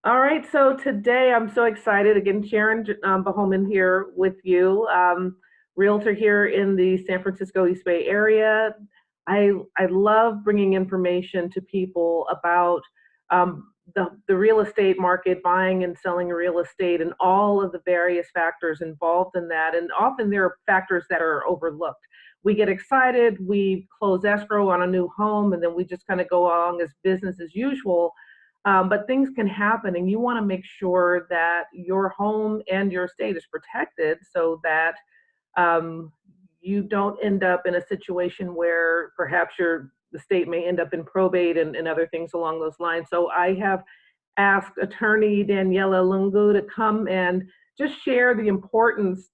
All right, so today I'm so excited. Again, Sharon Bahoman here with you, realtor here in the San Francisco East Bay area. I love bringing information to people about the real estate market, buying and selling real estate, and all of the various factors involved in that. And often there are factors that are overlooked. We get excited, we close escrow on a new home, and then we just kind of go along as business as usual, but things can happen, and you want to make sure that your home and your estate is protected so that um, you don't end up in a situation where perhaps the state may end up in probate and other things along those lines. So I have asked attorney Daniela Lungu to come and just share the importance,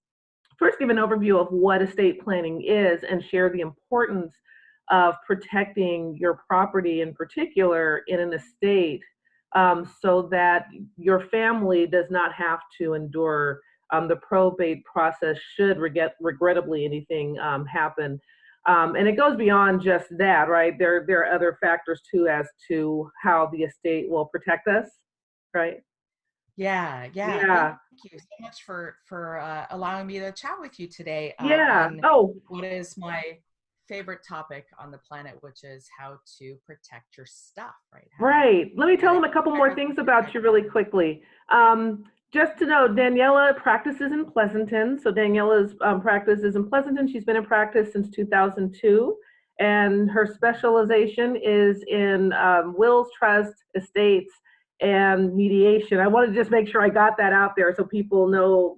first give an overview of what estate planning is and share the importance of protecting your property in particular in an estate, so that your family does not have to endure the probate process should regrettably anything happen. And it goes beyond just that, right? There are other factors too as to how the estate will protect us, right? Yeah. Thank Yeah, you so much for allowing me to chat with you today yeah. on Oh, what is my favorite topic on the planet, which is how to protect your stuff, right? right. Let me How tell to them a couple keep more everything things about you protected. really quickly. Just to know, Daniela practices in Pleasanton. So Daniela's practice is in Pleasanton. She's been in practice since 2002, and her specialization is in wills, trust, estates, and mediation. I want to just make sure I got that out there so people know,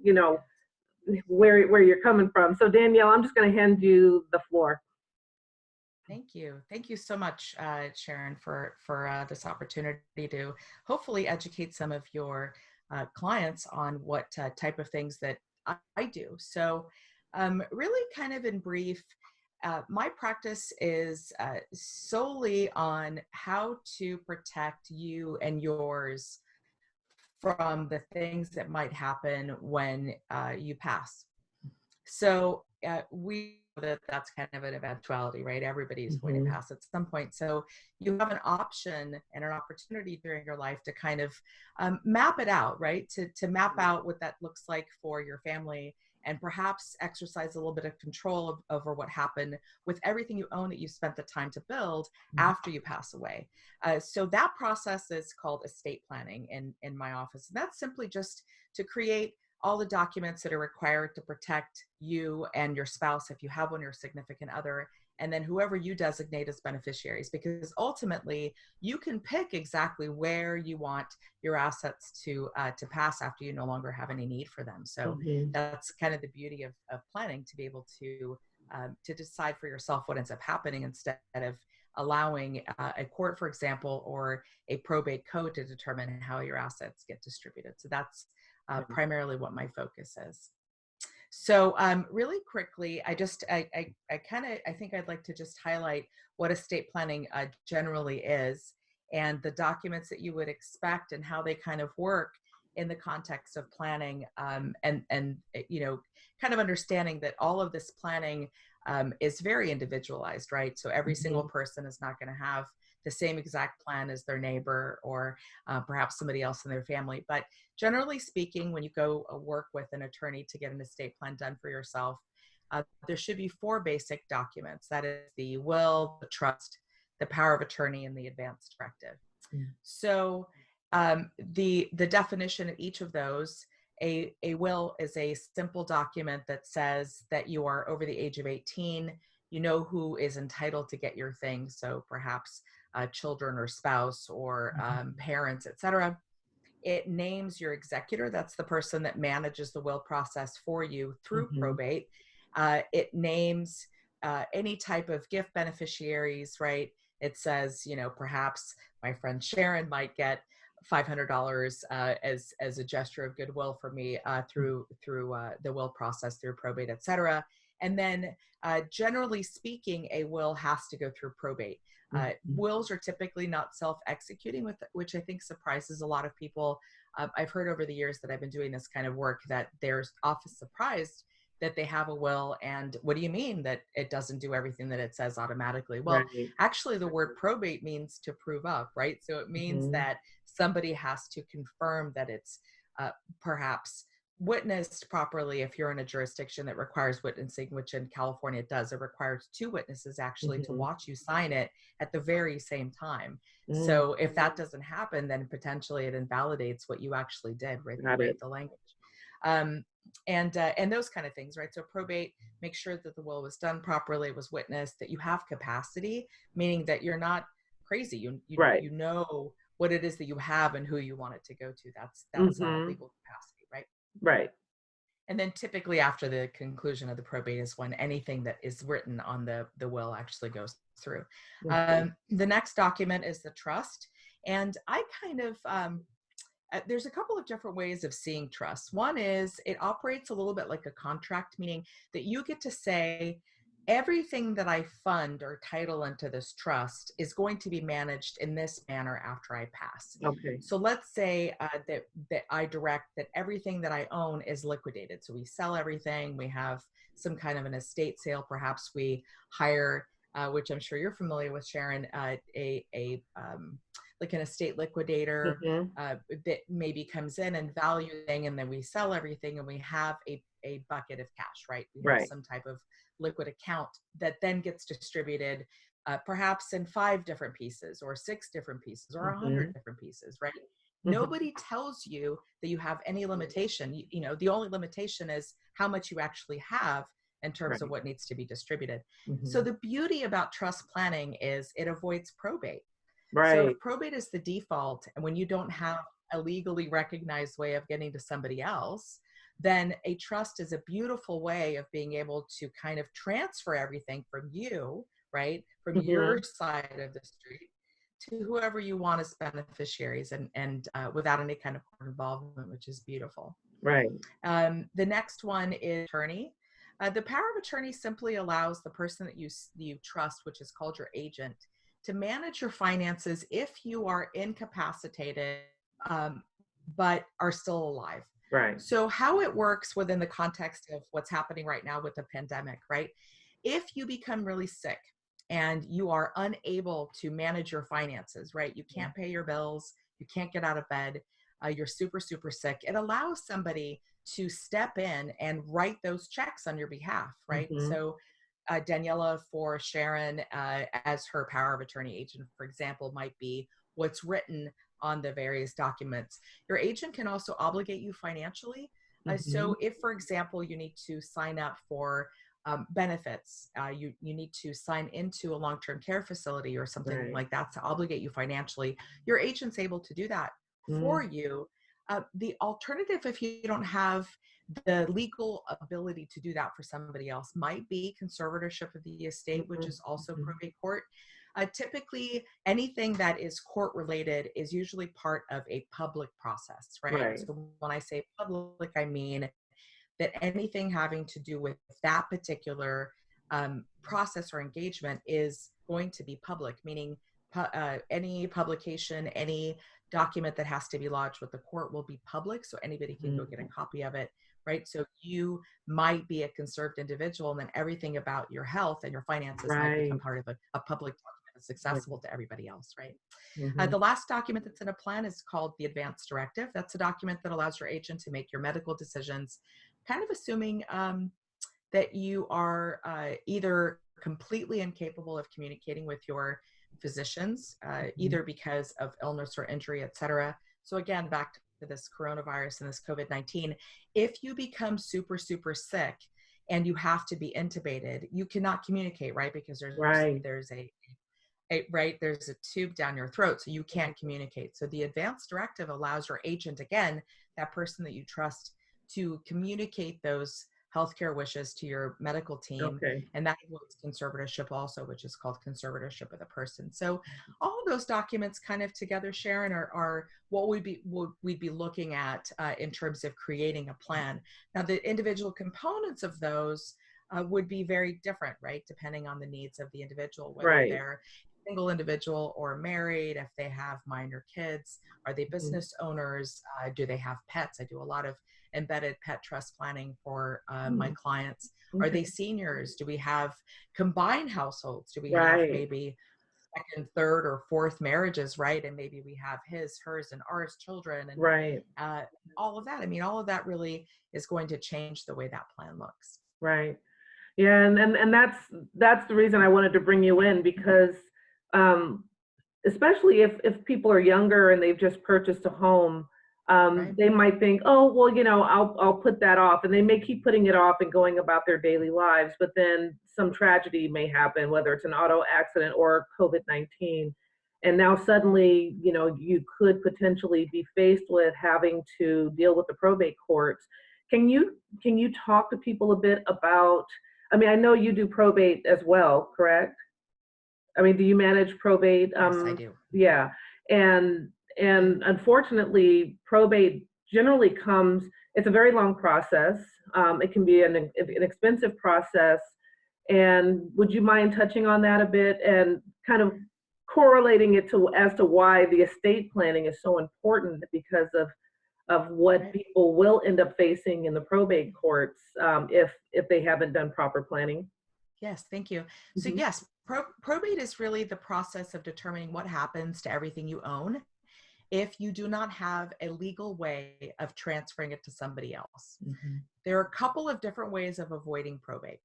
where you're coming from. So Danielle, I'm just going to hand you the floor. Thank you. Thank you so much, Sharon, for this opportunity to hopefully educate some of your clients on what type of things that I do. So, really, kind of in brief, my practice is solely on how to protect you and yours from the things that might happen when you pass. So we know that that's kind of an eventuality, right? Everybody's going to Mm-hmm. pass at some point. So you have an option and an opportunity during your life to kind of map it out, right? To map out what that looks like for your family and perhaps exercise a little bit of control over what happened with everything you own that you spent the time to build after you pass away. So that process is called estate planning in my office. And that's simply just to create all the documents that are required to protect you and your spouse, if you have one, your significant other, and then whoever you designate as beneficiaries, because ultimately you can pick exactly where you want your assets to pass after you no longer have any need for them. So Mm-hmm. that's kind of the beauty of planning, to be able to decide for yourself what ends up happening instead of allowing a court, for example, or a probate code to determine how your assets get distributed. So that's primarily what my focus is. So really quickly, I think I'd like to just highlight what estate planning generally is and the documents that you would expect and how they kind of work in the context of planning, and kind of understanding that all of this planning is very individualized, right? So every single Mm-hmm. person is not going to have the same exact plan as their neighbor or perhaps somebody else in their family. But generally speaking, when you go work with an attorney to get an estate plan done for yourself, there should be 4 basic documents. That is the will, the trust, the power of attorney, and the advance directive. So the definition of each of those, a will is a simple document that says that you are over the age of 18. You know who is entitled to get your things. So perhaps children or spouse or parents, etc. It names your executor. That's the person that manages the will process for you through Mm-hmm. probate. It names any type of gift beneficiaries, right? It says, perhaps my friend Sharon might get $500 as a gesture of goodwill for me through the will process, through probate, etc. And then, generally speaking, a will has to go through probate. Wills are typically not self-executing, which I think surprises a lot of people. I've heard over the years that I've been doing this kind of work that they're often surprised that they have a will, and what do you mean that it doesn't do everything that it says automatically? Well, Right. actually the word probate means to prove up, right? So it means Mm-hmm. that somebody has to confirm that it's perhaps witnessed properly. If you're in a jurisdiction that requires witnessing, which in California it does, it requires two witnesses actually to watch you sign it at the very same time. So if that doesn't happen, then potentially it invalidates what you actually did, right? The language. And those kind of things, right? So probate, make sure that the will was done properly, was witnessed, that you have capacity, meaning that you're not crazy. You know what it is that you have and who you want it to go to. That's legal capacity, right? Right. And then typically after the conclusion of the probate is when anything that is written on the will actually goes through. The next document is the trust. And I kind of, there's a couple of different ways of seeing trust. One is it operates a little bit like a contract, meaning that you get to say, everything that I fund or title into this trust is going to be managed in this manner after I pass. Okay. So let's say that I direct that everything that I own is liquidated. So we sell everything. We have some kind of an estate sale. Perhaps we hire, which I'm sure you're familiar with, Sharon, like an estate liquidator that maybe comes in and value thing, and then we sell everything and we have a bucket of cash, right? We have some type of liquid account that then gets distributed perhaps in 5 different pieces or 6 different pieces or 100 different pieces, right? Nobody tells you that you have any limitation. You know, the only limitation is how much you actually have in terms of what needs to be distributed. So the beauty about trust planning is it avoids probate. So if probate is the default, and when you don't have a legally recognized way of getting to somebody else, then a trust is a beautiful way of being able to kind of transfer everything from you, right, from your side of the street to whoever you want as beneficiaries, and without any kind of court involvement, which is beautiful. Right. The next one is attorney. The power of attorney simply allows the person that you trust, which is called your agent, to manage your finances if you are incapacitated, but are still alive. Right. So how it works within the context of what's happening right now with the pandemic, right? If you become really sick and you are unable to manage your finances, right? You can't pay your bills, you can't get out of bed, you're super, super sick. It allows somebody to step in and write those checks on your behalf, right? So Daniela for Sharon as her power of attorney agent, for example, might be what's written on the various documents. Your agent can also obligate you financially. So if, for example, you need to sign up for benefits, you need to sign into a long-term care facility or something like that to obligate you financially, your agent's able to do that for you. The alternative, if you don't have the legal ability to do that for somebody else, might be conservatorship of the estate, which is also probate court. Typically, anything that is court related is usually part of a public process, right? So when I say public, I mean that anything having to do with that particular process or engagement is going to be public, meaning any publication, any document that has to be lodged with the court will be public, so anybody can go get a copy of it, right? So you might be a conserved individual, and then everything about your health and your finances might become part of a public document that's accessible to everybody else, right? The last document that's in a plan is called the Advance Directive. That's a document that allows your agent to make your medical decisions, kind of assuming that you are either completely incapable of communicating with your physicians, either because of illness or injury, et cetera. So again, back to this coronavirus and this COVID-19, if you become super, super sick and you have to be intubated, you cannot communicate, right? Because there's a tube down your throat, so you can't communicate. So the Advance Directive allows your agent, again, that person that you trust, to communicate those healthcare wishes to your medical team. And that includes conservatorship also, which is called conservatorship of the person. So all of those documents kind of together, Sharon, are what we'd be looking at in terms of creating a plan. Now, the individual components of those would be very different, right? Depending on the needs of the individual, whether they're single individual or married, if they have minor kids, are they business owners, do they have pets? I do a lot of embedded pet trust planning for my clients. Are they seniors? Do we have combined households? Do we have maybe second, third, or fourth marriages, right? And maybe we have his, hers, and ours children, and Right. all of that. I mean, all of that really is going to change the way that plan looks. Right. Yeah, and that's the reason I wanted to bring you in, because um, especially if people are younger and they've just purchased a home, Right. they might think, oh, well, I'll put that off, and they may keep putting it off and going about their daily lives, but then some tragedy may happen, whether it's an auto accident or COVID-19, and now suddenly, you could potentially be faced with having to deal with the probate courts. Can you talk to people a bit about? I mean, I know you do probate as well, correct? I mean, do you manage probate? Yes, I do. Yeah, and unfortunately, probate generally comes. It's a very long process. It can be an expensive process. And would you mind touching on that a bit and kind of correlating it to as to why the estate planning is so important, because of what Right. people will end up facing in the probate courts, if they haven't done proper planning? Yes, thank you. So Mhm. yes, probate is really the process of determining what happens to everything you own if you do not have a legal way of transferring it to somebody else. Mhm. There are a couple of different ways of avoiding probate.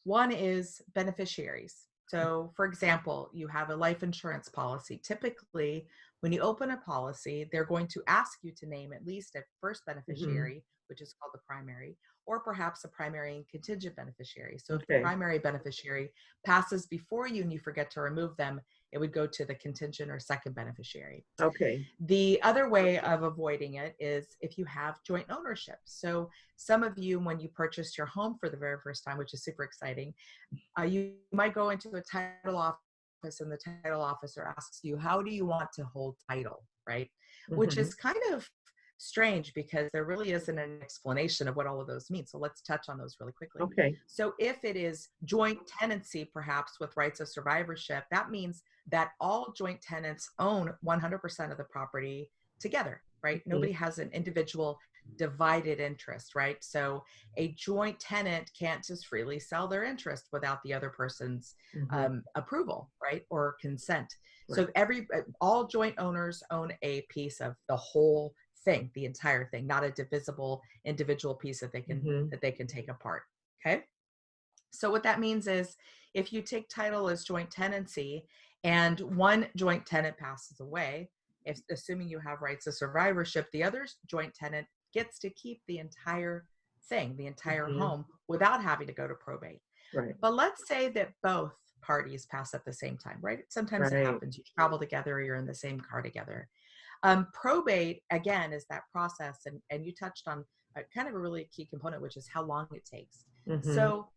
One is beneficiaries. So, for example, you have a life insurance policy. Typically, when you open a policy, they're going to ask you to name at least a first Mhm. beneficiary, which is called the primary, or perhaps a primary and contingent beneficiary. So, if the Okay. primary beneficiary passes before you and you forget to remove them, it would go to the contingent or second beneficiary. Okay. The other way of avoiding it is if you have joint ownership. So, some of you, when you purchased your home for the very first time, which is super exciting, you might go into a title office and the title officer asks you, how do you want to hold title, right? Which Mhm. is kind of strange because there really isn't an explanation of what all of those mean. So let's touch on those really quickly. Okay. So if it is joint tenancy, perhaps with rights of survivorship, that means that all joint tenants own 100% of the property together, right? Mhm. Nobody has an individual divided interest, right? So a joint tenant can't just freely sell their interest without the other person's Mhm. approval, right, or consent. So Right. all joint owners own a piece of the whole thing, the entire thing, not a divisible individual piece Mhm. that they can take apart. Okay. So what that means is if you take title as joint tenancy and one joint tenant passes away, if assuming you have rights of survivorship, the other joint tenant gets to keep the entire thing, the entire Mhm. home without having to go to probate. Right. But let's say that both parties pass at the same time, right? Sometimes it Right. happens. You travel together, or you're in the same car together. Probate, again, is that process. And you touched on kind of a really key component, which is how long it takes. Mhm. So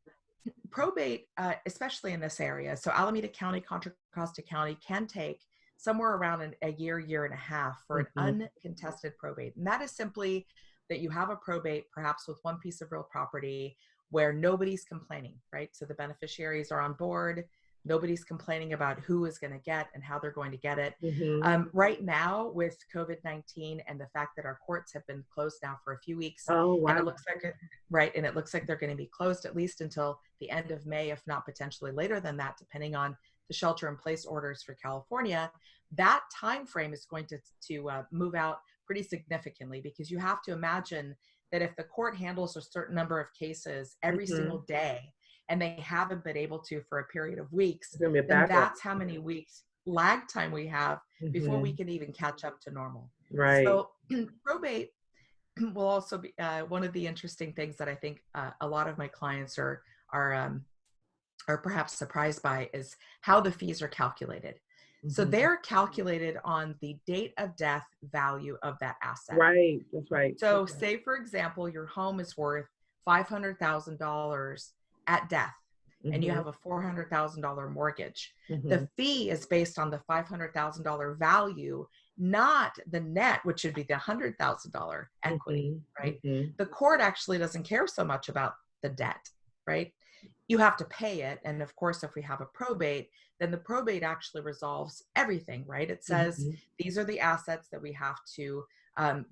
probate, especially in this area, so Alameda County, Contra Costa County can take somewhere around a year, year and a half for an Mhm. uncontested probate. And that is simply that you have a probate, perhaps with one piece of real property where nobody's complaining, right? So the beneficiaries are on board. Nobody's complaining about who is going to get and how they're going to get it. Mhm. Right now, with COVID-19 and the fact that our courts have been closed now for a few weeks, Oh, and it wow. looks like right, and it looks like they're going to be closed at least until the end of May, if not potentially later than that, depending on the shelter-in-place orders for California. That time frame is going to move out pretty significantly, because you have to imagine that if the court handles a certain number of cases every single Mhm. day and they haven't been able to for a period of weeks, It's gonna be a then backlog. that's how many weeks lag time we have before we Mhm. can even catch up to normal. Right. So probate will also be one of the interesting things that I think a lot of my clients are are perhaps surprised by is how the fees are calculated. So Mhm. they're calculated on the date of death value of that asset. Right. That's right. So, Okay. say for example, your home is worth $500,000 at death, and you Mhm. have a $400,000 mortgage. The Mhm. fee is based on the $500,000 value, not the net, which should be the $100,000 equity, Mhm. right? Mhm. The court actually doesn't care so much about the debt, right? You have to pay it. And of course, if we have a probate, then the probate actually resolves everything, right? It says Mhm. these are the assets that we have to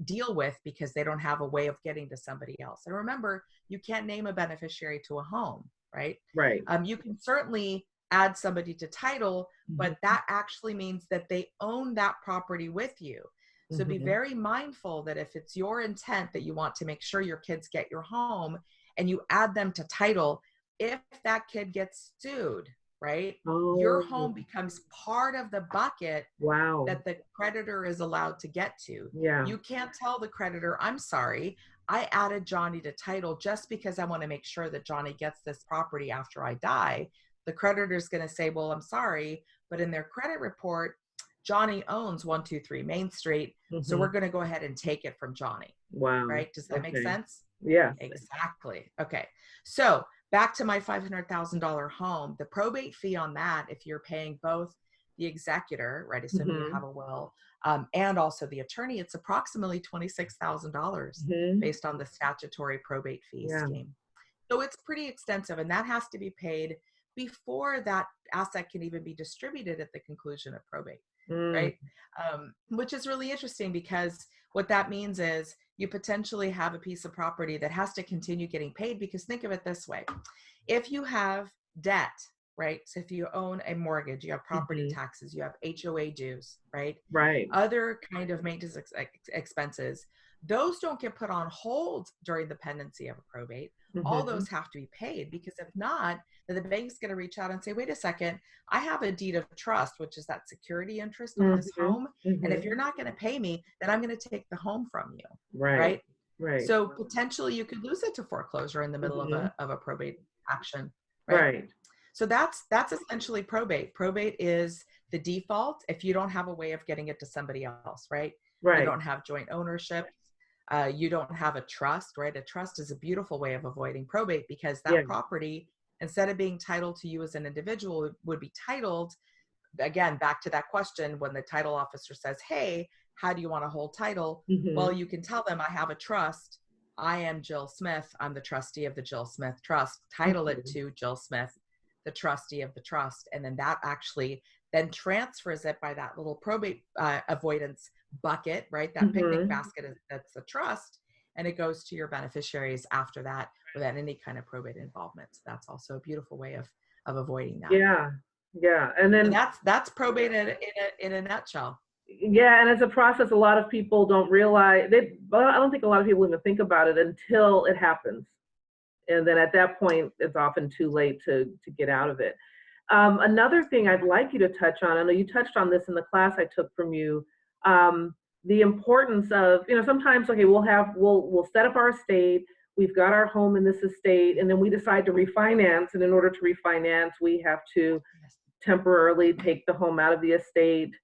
deal with because they don't have a way of getting to somebody else. And remember, you can't name a beneficiary to a home, right? Right. You can certainly add somebody to title, but that actually means that they own that property with you. So be very mindful that if it's your intent that you want to make sure your kids get your home and you add them to title, if that kid gets sued, right? Your home becomes part of the bucket that the creditor is allowed to get to. You can't tell the creditor, I'm sorry, I added Johnny to title just because I want to make sure that Johnny gets this property after I die. The creditor is going to say, well, I'm sorry, but in their credit report, Johnny owns 123 Main Street. So we're going to go ahead and take it from Johnny. Right? Does that make sense? Yeah. Exactly. Okay. So back to my $500,000 home, the probate fee on that, if you're paying both the executor, right, assuming you have a will, and also the attorney, it's approximately $26,000 based on the statutory probate fee scheme. So it's pretty extensive, and that has to be paid before that asset can even be distributed at the conclusion of probate, right? Which is really interesting, because what that means is you potentially have a piece of property that has to continue getting paid, because think of it this way. If you have debt, right? So if you own a mortgage, you have property taxes, you have HOA dues, right? Other kind of maintenance expenses, those don't get put on hold during the pendency of a probate. All those have to be paid, because if not, then the bank's going to reach out and say, wait a second, I have a deed of trust, which is that security interest on this home. And if you're not going to pay me, then I'm going to take the home from you. Right. So potentially you could lose it to foreclosure in the middle of a probate action. Right. So that's essentially probate. Probate is the default if you don't have a way of getting it to somebody else, right? You don't have joint ownership. You don't have a trust, right? A trust is a beautiful way of avoiding probate, because that property, instead of being titled to you as an individual, would be titled, again, back to that question, when the title officer says, hey, how do you want to hold title? Well, you can tell them, I have a trust. I am Jill Smith. I'm the trustee of the Jill Smith Trust. Title it to Jill Smith, the trustee of the trust. And then that actually then transfers it by that little probate avoidance bucket, right? That picnic basket, that's the trust, and it goes to your beneficiaries after that without any kind of probate involvement. So that's also a beautiful way of avoiding that. Yeah. And then that's probate in a nutshell. Yeah, and it's a process a lot of people don't realize. I don't think a lot of people even think about it until it happens. And then at that point, it's often too late to get out of it. Another thing I'd like you to touch on, I know you touched on this in the class I took from you, the importance of, sometimes, okay, we'll set up our estate, we've got our home in this estate, and then we decide to refinance. And in order to refinance, we have to temporarily take the home out of the estate.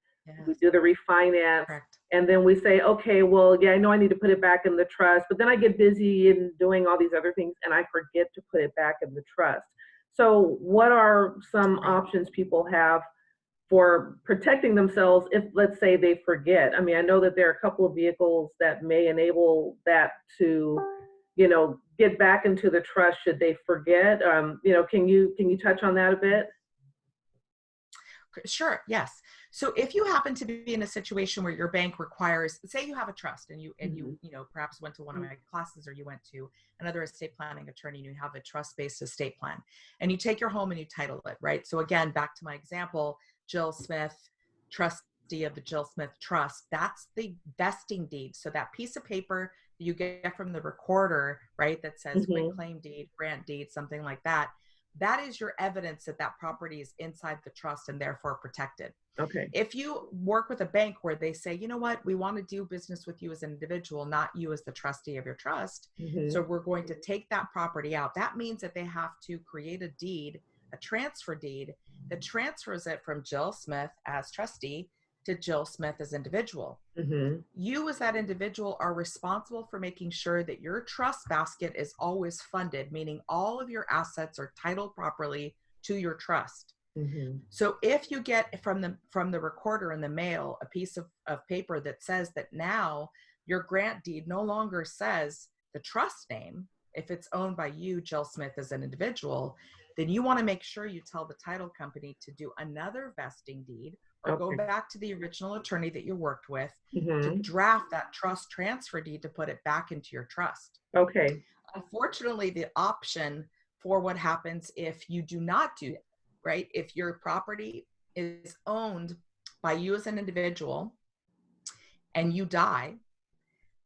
We do the refinance. Correct. And then we say, okay, well, yeah, I know I need to put it back in the trust, but then I get busy in doing all these other things and I forget to put it back in the trust. So what are some options people have for protecting themselves if, let's say, they forget? I mean, I know that there are a couple of vehicles that may enable that to, get back into the trust should they forget. Can you touch on that a bit? Sure. Yes. So if you happen to be in a situation where your bank requires, say you have a trust and you perhaps went to one of my classes, or you went to another estate planning attorney and you have a trust-based estate plan and you take your home and you title it, right? So again, back to my example, Jill Smith, trustee of the Jill Smith Trust, that's the vesting deed. So that piece of paper that you get from the recorder, right, that says quitclaim deed, grant deed, something like that, that is your evidence that that property is inside the trust and therefore protected. Okay. If you work with a bank where they say, you know what, we want to do business with you as an individual, not you as the trustee of your trust. So we're going to take that property out. That means that they have to create a deed, a transfer deed that transfers it from Jill Smith as trustee to Jill Smith as individual. You as that individual are responsible for making sure that your trust basket is always funded, meaning all of your assets are titled properly to your trust. So if you get from the recorder in the mail a piece of paper that says that now your grant deed no longer says the trust name, if it's owned by you, Jill Smith, as an individual, then you want to make sure you tell the title company to do another vesting deed or go back to the original attorney that you worked with to draft that trust transfer deed to put it back into your trust. Okay. Unfortunately, the option for what happens if you do not do right? If your property is owned by you as an individual and you die,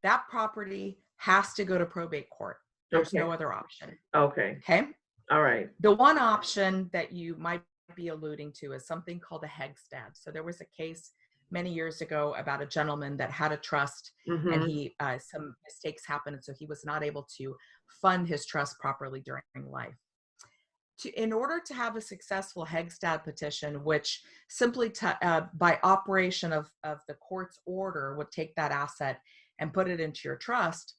that property has to go to probate court. There's Okay. no other option. Okay. Okay. All right. The one option that you might be alluding to is something called a Hegstad. So there was a case many years ago about a gentleman that had a trust, and Mm-hmm. he some mistakes happened, and so he was not able to fund his trust properly during life. In order to have a successful Hegstad petition, which simply by operation of the court's order would take that asset and put it into your trust,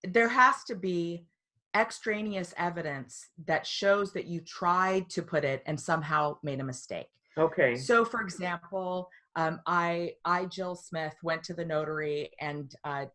there has to be extraneous evidence that shows that you tried to put it and somehow made a mistake. Okay. So, for example, I, Jill Smith, went to the notary and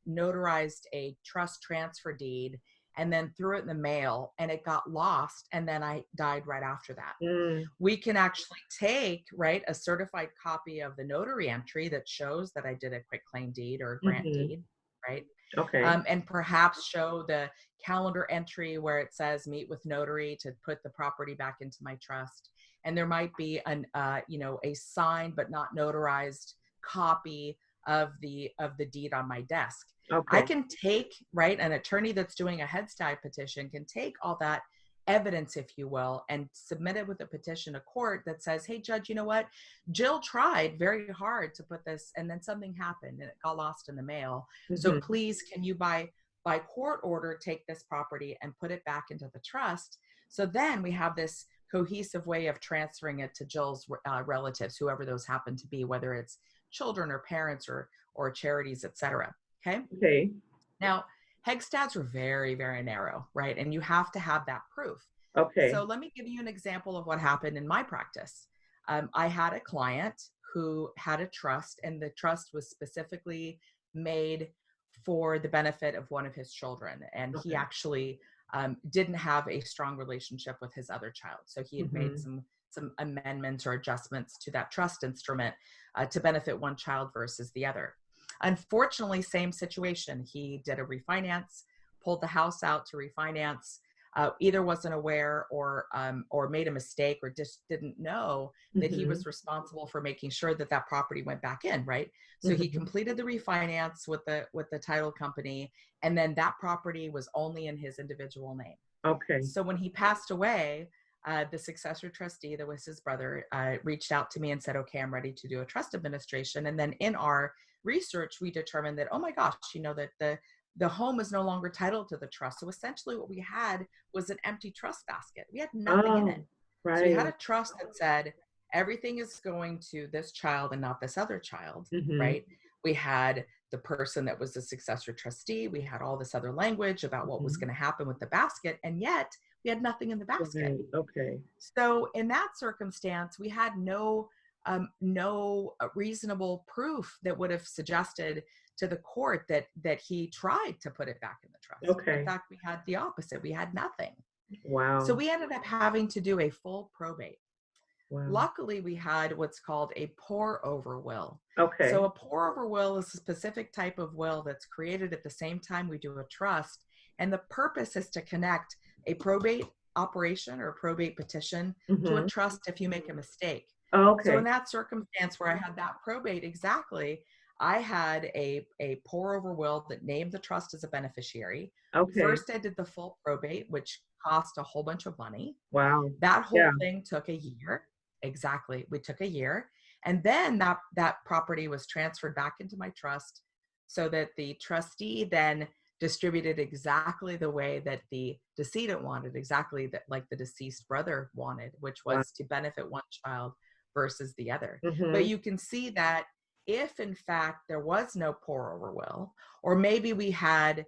notarized a trust transfer deed and then threw it in the mail, and it got lost, and then I died right after that. Mm. We can actually take, right, a certified copy of the notary entry that shows that I did a quitclaim deed or a grant Mm-hmm. deed, right? Okay. And perhaps show the calendar entry where it says meet with notary to put the property back into my trust. And there might be an, a signed but not notarized copy of the deed on my desk. I Okay. can take, right, an attorney that's doing a Hegstad petition can take all that evidence, if you will, and submit it with a petition to court that says, hey, judge, you know what? Jill tried very hard to put this, and then something happened and it got lost in the mail. So Mm-hmm. please, can you by court order take this property and put it back into the trust? So then we have this cohesive way of transferring it to Jill's relatives, whoever those happen to be, whether it's children or parents or charities, etc. Okay. Okay. Now, Hegstads are very, very narrow, right? And you have to have that proof. Okay. So let me give you an example of what happened in my practice. I had a client who had a trust, and the trust was specifically made for the benefit of one of his children. And he Okay. actually didn't have a strong relationship with his other child. So he had made Mm-hmm. some amendments or adjustments to that trust instrument to benefit one child versus the other. Unfortunately, same situation. He did a refinance, pulled the house out to refinance, either wasn't aware or made a mistake or just didn't know that he Mm-hmm. was responsible for making sure that that property went back in, right? So he Mm-hmm. completed the refinance with the title company, and then that property was only in his individual name. Okay. So when he passed away, the successor trustee, that was his brother, reached out to me and said, okay, I'm ready to do a trust administration. And then in our research, we determined that, oh my gosh, that the home is no longer titled to the trust. So essentially what we had was an empty trust basket. We had nothing in it. Oh, So we had right. a trust that said everything is going to this child and not this other child, Mm-hmm. right? We had the person that was the successor trustee. We had all this other language about what was Mm-hmm. going to happen with the basket. And yet we had nothing in the basket. Right. Okay. So in that circumstance, we had no reasonable proof that would have suggested to the court that he tried to put it back in the trust. In Okay. fact, we had the opposite. We had nothing. So Wow. we ended up having to do a full probate. Wow. Luckily, we had what's called a pour over will. Okay. So a pour over will is a specific type of will that's created at the same time we do a trust. And the purpose is to connect a probate operation or a probate petition to a Mm-hmm. trust if you make a mistake. So in Okay. that circumstance where I had that probate, exactly, I had a pour over will that named the trust as a beneficiary. Okay. First, I did the full probate, which cost a whole bunch of money. Wow. That whole Yeah. thing took a year. Exactly. We took a year. And then that property was transferred back into my trust so that the trustee then distributed exactly the way that the decedent wanted, exactly that like the deceased brother wanted, which Wow. was to benefit one child versus the other. But Mm-hmm. you can see that if in fact there was no pour over will, or maybe we had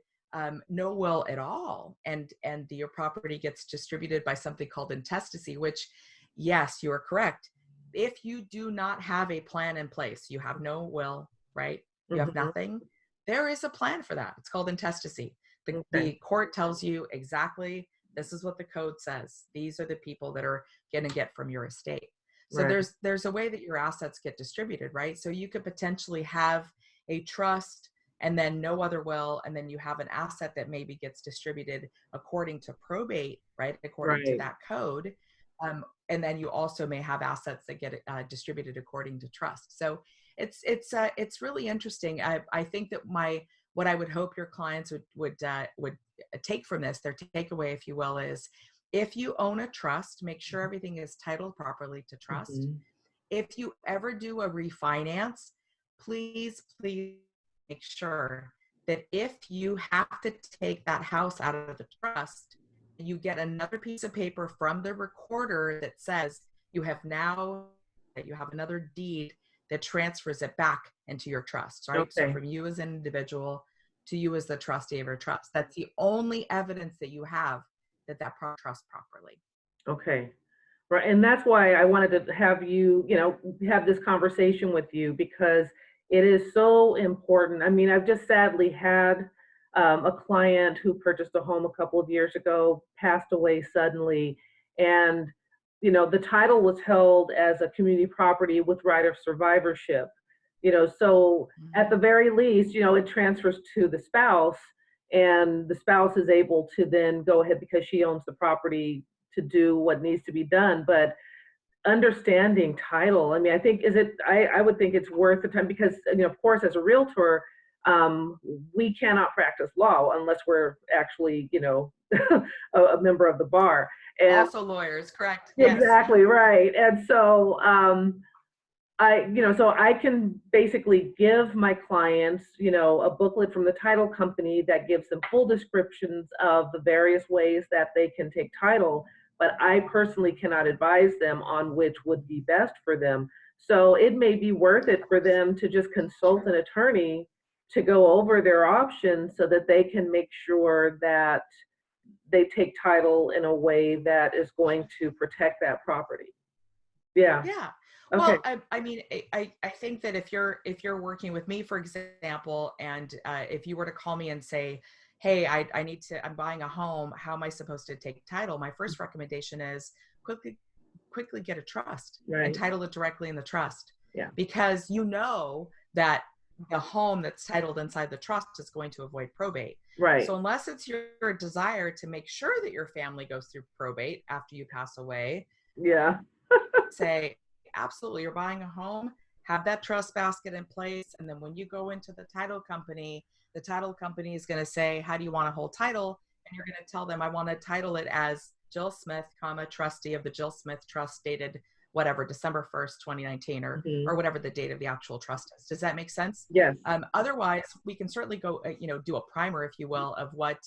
no will at all, and your property gets distributed by something called intestacy, which, yes, you are correct. If you do not have a plan in place, you have no will, right? You have Mm-hmm. nothing. There is a plan for that. It's called intestacy. Okay. The court tells you exactly, this is what the code says. These are the people that are going to get from your estate. So Right. there's a way that your assets get distributed, right? So you could potentially have a trust and then no other will, and then you have an asset that maybe gets distributed according to probate, right? According to Right. that code. And then you also may have assets that get distributed according to trust. So it's really interesting. I think that what I would hope your clients would take from this, their takeaway, if you will, is if you own a trust, make sure everything is titled properly to trust. Mm-hmm. If you ever do a refinance, please make sure that if you have to take that house out of the trust, you get another piece of paper from the recorder that says that you have another deed that transfers it back into your trust, right? So Okay. from you as an individual to you as the trustee of your trust. That's the only evidence that you have that trust properly. Okay. Right. And that's why I wanted to have you, have this conversation with you, because it is so important. I mean, I've just sadly had a client who purchased a home a couple of years ago, passed away suddenly. And, the title was held as a community property with right of survivorship. So at the very least, it transfers to the spouse, and the spouse is able to then go ahead, because she owns the property, to do what needs to be done. But understanding title, I mean, I would think it's worth the time, because, of course, as a realtor, we cannot practice law unless we're actually, a member of the bar. And also lawyers, correct? Yes. exactly right. And so, so I can basically give my clients, a booklet from the title company that gives them full descriptions of the various ways that they can take title, but I personally cannot advise them on which would be best for them. So it may be worth it for them to just consult an attorney to go over their options, so that they can make sure that they take title in a way that is going to protect that property. Yeah. Yeah. Okay. Well, I mean, I think that if you're working with me, for example, and if you were to call me and say, hey, I'm buying a home, how am I supposed to take title? My first recommendation is quickly get a trust and Right. title it directly in the trust. Yeah. Because that the home that's titled inside the trust is going to avoid probate. Right. So unless it's your desire to make sure that your family goes through probate after you pass away, Yeah. say, absolutely, you're buying a home, have that trust basket in place. And then when you go into the title company is going to say, how do you want to hold title? And you're going to tell them, I want to title it as Jill Smith, trustee of the Jill Smith Trust, dated whatever, December 1st, 2019, or whatever the date of the actual trust is. Does that make sense? Yes. Otherwise, we can certainly go, do a primer, if you will, of what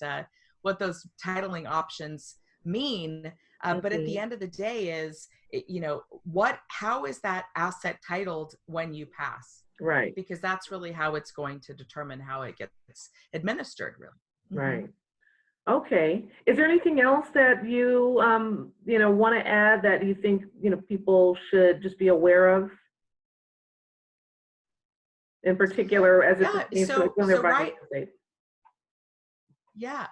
those titling options mean. But at the end of the day is, how is that asset titled when you pass? Right. Because that's really how it's going to determine how it gets administered, really. Right. Okay. Is there anything else that you, want to add that you think, people should just be aware of, in particular, as it pertains to when they're buying real estate? Yeah.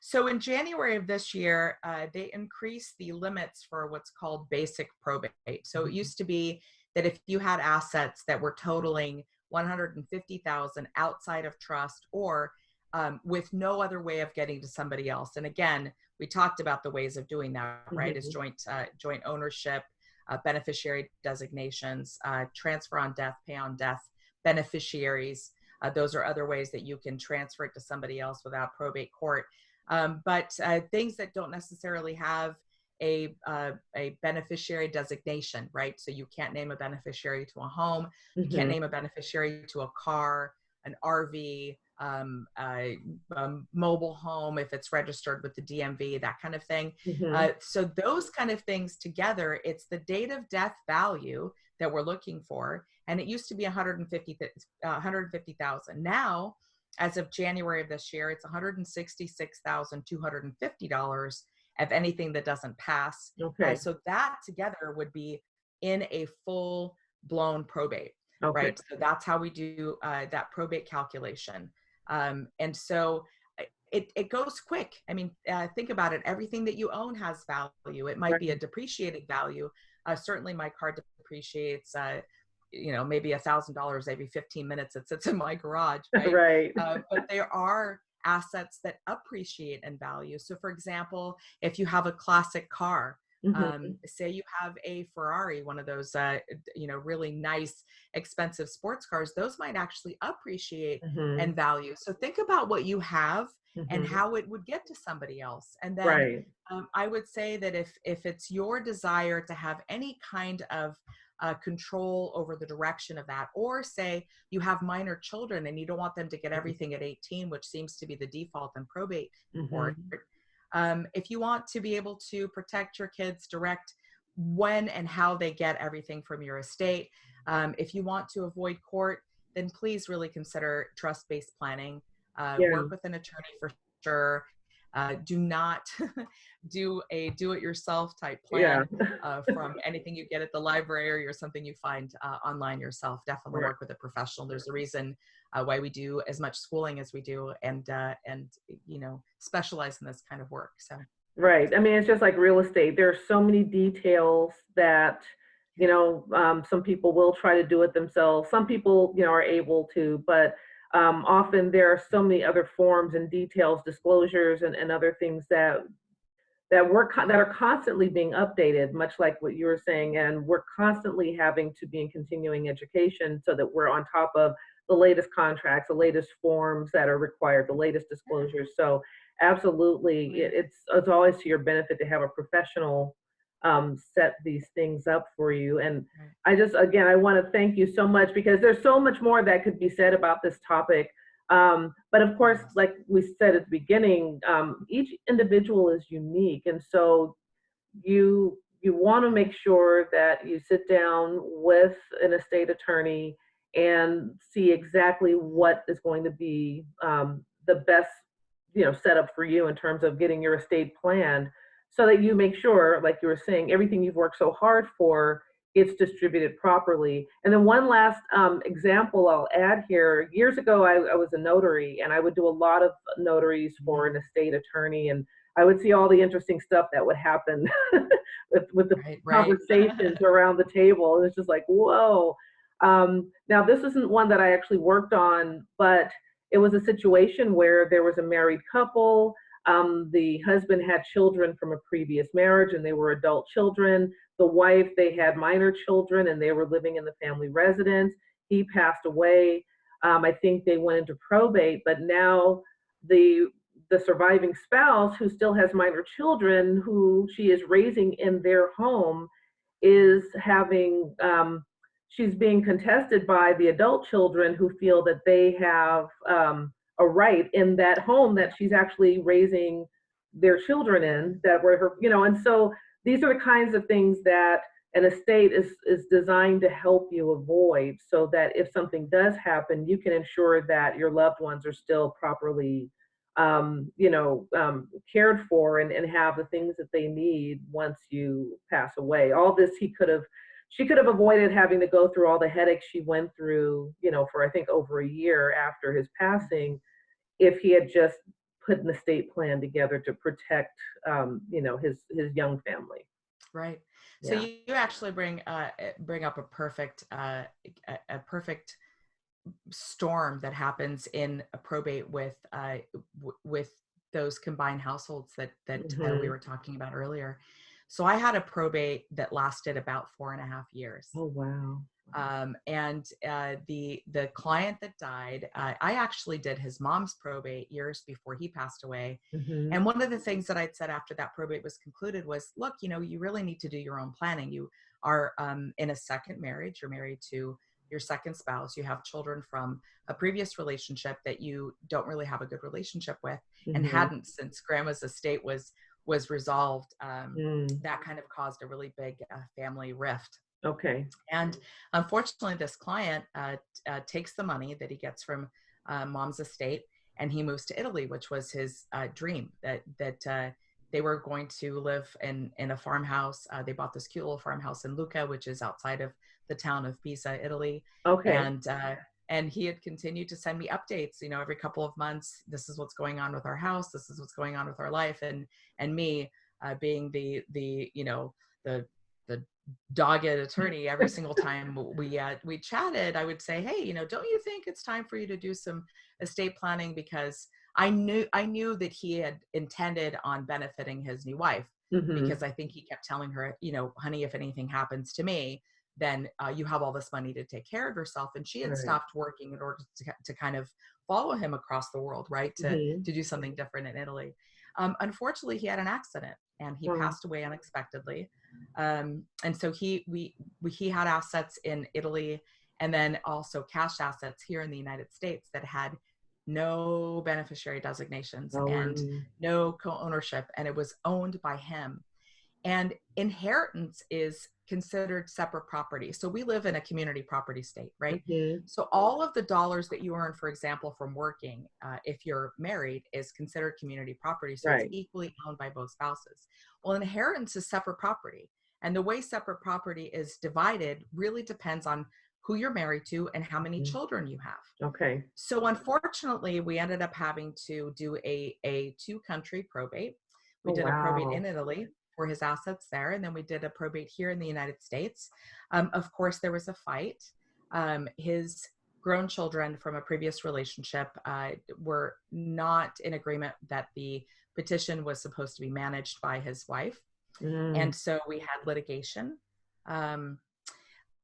So in January of this year, they increased the limits for what's called basic probate. So it used to be that if you had assets that were totaling $150,000 outside of trust, or with no other way of getting to somebody else. And again, we talked about the ways of doing that, right? Is joint ownership, beneficiary designations, transfer on death, pay on death, beneficiaries. Those are other ways that you can transfer it to somebody else without probate court. But things that don't necessarily have a beneficiary designation, right? So you can't name a beneficiary to a home, you can't name a beneficiary to a car, an RV, a mobile home if it's registered with the DMV, that kind of thing. So those kind of things together, it's the date of death value that we're looking for. And it used to be $150,000. Now, as of January of this year, it's $166,250 of anything that doesn't pass. Okay. So that together would be in a full-blown probate, right? So that's how we do that probate calculation. And so it goes quick. I mean, think about it. Everything that you own has value. It might be a depreciated value. Certainly my car depreciates, maybe $1,000 every 15 minutes it sits in my garage, right? But there are assets that appreciate in value. So for example, if you have a classic car, Mhm. Say you have a Ferrari, one of those, really nice, expensive sports cars, those might actually appreciate Mhm. and value. So think about what you have and Mhm. how it would get to somebody else. And then Right. I would say that if it's your desire to have any kind of control over the direction of that, or say you have minor children and you don't want them to get everything at 18, which seems to be the default in probate court. Mhm. If you want to be able to protect your kids, direct when and how they get everything from your estate, if you want to avoid court, then please really consider trust-based planning. Yeah. Work with an attorney for sure. Do not do a do-it-yourself type Yeah. plan from anything you get at the library or something you find online yourself. Definitely Right. work with a professional. There's a reason why we do as much schooling as we do, and specialize in this kind of work. So Right. I mean, it's just like real estate. There are so many details that, some people will try to do it themselves. Some people, are able to, but often there are so many other forms and details, disclosures, and other things that are constantly being updated, much like what you were saying, and we're constantly having to be in continuing education so that we're on top of the latest contracts, the latest forms that are required, the latest disclosures. So absolutely, right, it's always to your benefit to have a professional set these things up for you. And right. I just, again, I want to thank you so much because there's so much more that could be said about this topic. But of course, Yes. like we said at the beginning, each individual is unique, and so you want to make sure that you sit down with an estate attorney and see exactly what is going to be the best setup for you in terms of getting your estate planned, so that you make sure, like you were saying, everything you've worked so hard for gets distributed properly. And then one last example I'll add here. Years ago, I was a notary, and I would do a lot of notaries for an Mm, estate attorney, and I would see all the interesting stuff that would happen with the right, right. conversations around the table. And it's just like, whoa. Now, this isn't one that I actually worked on, but it was a situation where there was a married couple. The husband had children from a previous marriage, and they were adult children. The wife, they had minor children, and they were living in the family residence. He passed away. I think they went into probate, but now the the surviving spouse, who still has minor children who she is raising in their home, is having she's being contested by the adult children who feel that they have a right in that home that she's actually raising their children in, that were her, and so these are the kinds of things that an estate is designed to help you avoid, so that if something does happen, you can ensure that your loved ones are still properly cared for, and have the things that they need once you pass away. All this she could have avoided having to go through all the headaches she went through, for I think over a year after his passing, if he had just put an estate plan together to protect, his young family. Right. So Yeah. you actually bring up a perfect storm that happens in a probate with those combined households that we Hmm. were talking about earlier. So I had a probate that lasted about 4.5 years. Oh, wow. And the client that died, I actually did his mom's probate years before he passed away. Hmm. And one of the things that I'd said after that probate was concluded was, look, you really need to do your own planning. You are in a second marriage. You're married to your second spouse. You have children from a previous relationship that you don't really have a good relationship with, and Hmm. hadn't since grandma's estate was resolved. Mm. That kind of caused a really big family rift. Okay. And unfortunately, this client takes the money that he gets from mom's estate, and he moves to Italy, which was his dream, that they were going to live in a farmhouse. They bought this cute little farmhouse in Lucca, which is outside of the town of Pisa, Italy. Okay. And he had continued to send me updates, every couple of months. This is what's going on with our house. This is what's going on with our life. And me being the the dogged attorney, every single time we chatted, I would say, hey, don't you think it's time for you to do some estate planning? Because I knew that he had intended on benefiting his new wife. Mm-hmm. because I think he kept telling her, you know, honey, if anything happens to me, then you have all this money to take care of yourself. And she had Right. stopped working in order to kind of follow him across the world, right? Mm-hmm. To do something different in Italy. Unfortunately, he had an accident and he Oh. passed away unexpectedly. And so he had assets in Italy, and then also cash assets here in the United States that had no beneficiary designations Oh. and no co-ownership, and it was owned by him. And inheritance is considered separate property. So we live in a community property state, right? Mm-hmm. So all of the dollars that you earn, for example, from working, if you're married, is considered community property. So it's Right. equally owned by both spouses. Well, inheritance is separate property. And the way separate property is divided really depends on who you're married to and how many Mm-hmm. children you have. Okay. So unfortunately, we ended up having to do a two-country probate. We Oh, did a probate wow. in Italy for his assets there, and then we did a probate here in the United States. Of course, there was a fight. His grown children from a previous relationship were not in agreement that the petition was supposed to be managed by his wife. Mm. And so we had litigation.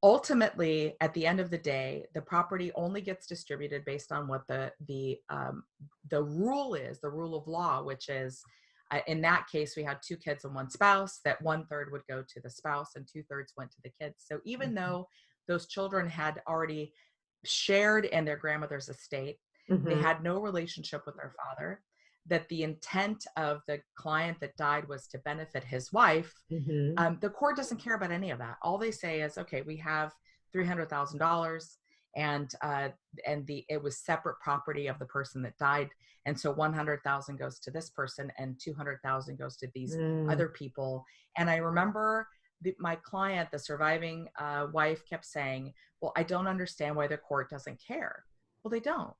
Ultimately, at the end of the day, the property only gets distributed based on what the rule is, the rule of law, which is, in that case, we had two kids and one spouse, that 1/3 would go to the spouse and 2/3 went to the kids. So even though those children had already shared in their grandmother's estate, they Mm-hmm. had no relationship with their father, that the intent of the client that died was to benefit his wife. Mm-hmm. The court doesn't care about any of that. All they say is, okay, we have $300,000, and it was separate property of the person that died, and so 100,000 goes to this person and 200,000 goes to these Mm. other people. And I remember my client, the surviving wife, kept saying, "Well, I don't understand why the court doesn't care." Well, they don't.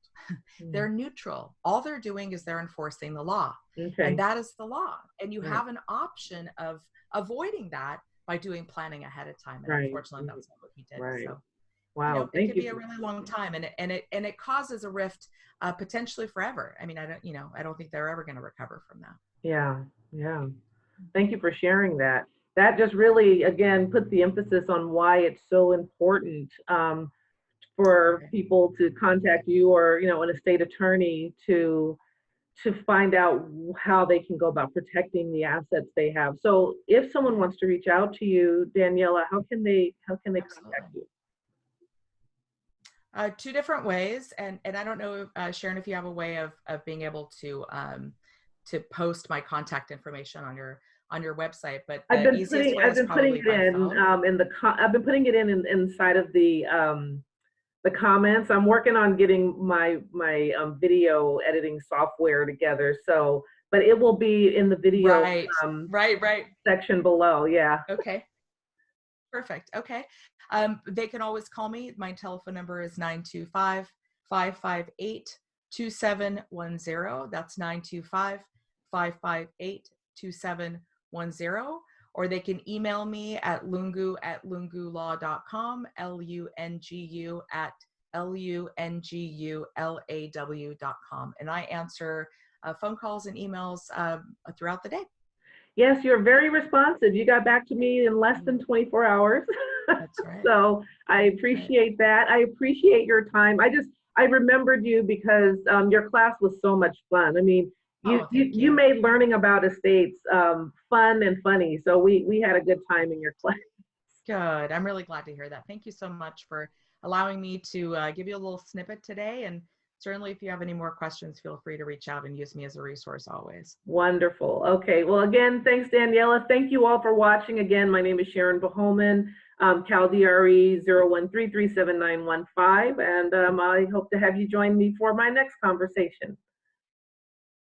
They're neutral. All they're doing is they're enforcing the law, and Okay. that is the law. And you Right. have an option of avoiding that by doing planning ahead of time. And Right. unfortunately, that's not what he did. Right. So, you Wow. know, it Thank could you. be a really long time, and it causes a rift, potentially forever. I mean, I don't think they're ever going to recover from that. Yeah. Yeah. Thank you for sharing that. That just really, again, puts the emphasis on why it's so important for Right. people to contact you or, an estate attorney to find out how they can go about protecting the assets they have. So if someone Right. wants to reach out to you, Daniela, how can they contact Absolutely. you? Two different ways, and I don't know, Sharon, if you have a way of being able to post my contact information on your website, but I've the been easiest putting way I've is been putting probably it by in phone. I've been putting it in inside of the comments. I'm working on getting my video editing software together. So, but it will be in the video Right, um, right. section below. Yeah. Okay, perfect. Okay. They can always call me. My telephone number is 925-558-2710. That's 925-558-2710. Or they can email me at lungu@lungulaw.com, LUNGU@LUNGULAW.com. And I answer phone calls and emails throughout the day. Yes, you're very responsive. You got back to me in less than 24 hours. That's right. So I That's right. appreciate that. I appreciate your time. I remembered you because your class was so much fun. I mean, you Oh, you, thank you you. made learning about estates fun and funny. So we had a good time in your class. Good. I'm really glad to hear that. Thank you so much for allowing me to give you a little snippet today. And certainly, if you have any more questions, feel free to reach out and use me as a resource always. Wonderful. Okay. Well, again, thanks, Daniela. Thank you all for watching. Again, my name is Sharon Bahoman, CalDRE 013379115, and I hope to have you join me for my next conversation.